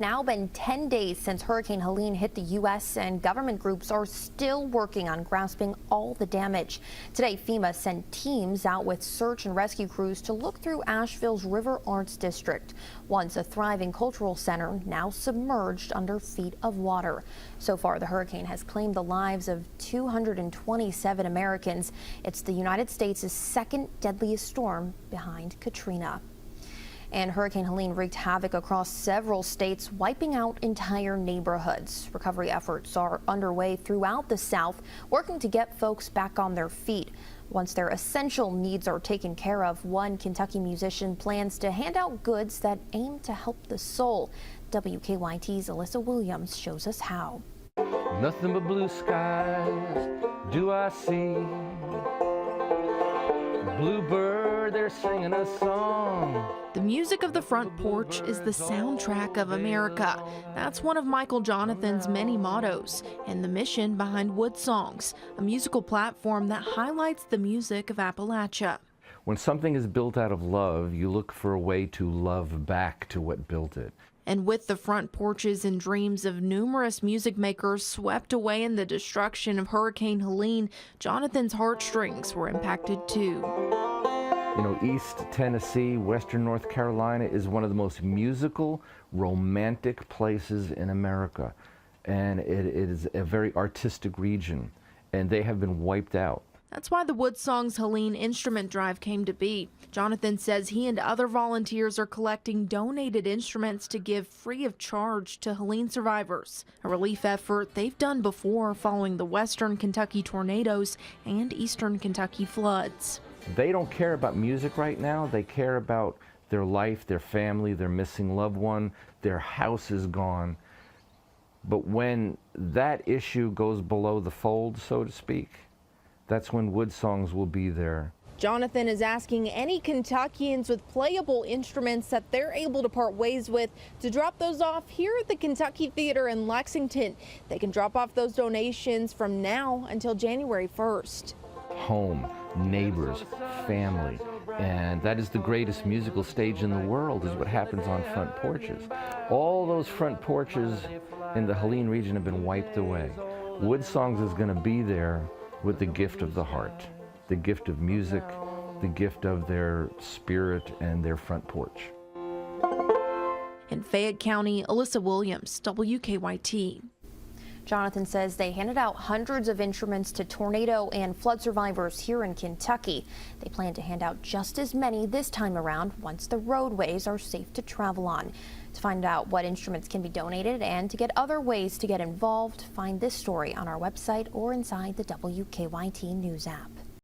Now been 10 days since Hurricane Helene hit the U.S. and government groups are still working on grasping all the damage. Today, FEMA sent teams out with search and rescue crews to look through Asheville's River Arts District. Once a thriving cultural center, now submerged under feet of water. So far, the hurricane has claimed the lives of 227 Americans. It's the United States' second deadliest storm behind Katrina. And Hurricane Helene wreaked havoc across several states, wiping out entire neighborhoods. Recovery efforts are underway throughout the South, working to get folks back on their feet. Once their essential needs are taken care of, one Kentucky musician plans to hand out goods that aim to help the soul. WKYT's Alyssa Williams shows us how. Nothing but blue skies do I see. Bluebird, they're singing a song. The music of the front porch is the soundtrack of America. That's one of Michael Jonathan's many mottos and the mission behind Wood Songs, a musical platform that highlights the music of Appalachia. When something is built out of love, you look for a way to love back to what built it. And with the front porches and dreams of numerous music makers swept away in the destruction of Hurricane Helene, Jonathan's heartstrings were impacted too. You know, East Tennessee, Western North Carolina is one of the most musical, romantic places in America. And it is a very artistic region, and they have been wiped out. That's why the Wood Songs Helene Instrument Drive came to be. Jonathan says he and other volunteers are collecting donated instruments to give free of charge to Helene survivors, a relief effort they've done before following the Western Kentucky tornadoes and Eastern Kentucky floods. They don't care about music right now. They care about their life, their family, their missing loved one, their house is gone. But when that issue goes below the fold, so to speak, that's when Wood Songs will be there. Jonathan is asking any Kentuckians with playable instruments that they're able to part ways with to drop those off here at the Kentucky Theater in Lexington. They can drop off those donations from now until January 1st. Home, neighbors, family, and that is the greatest musical stage in the world, is what happens on front porches. All those front porches in the Helene region have been wiped away. Wood Songs is going to be there with the gift of the heart, the gift of music, the gift of their spirit and their front porch. In Fayette County, Alyssa Williams, WKYT. Jonathan says they handed out hundreds of instruments to tornado and flood survivors here in Kentucky. They plan to hand out just as many this time around once the roadways are safe to travel on. To find out what instruments can be donated and to get other ways to get involved, find this story on our website or inside the WKYT News app.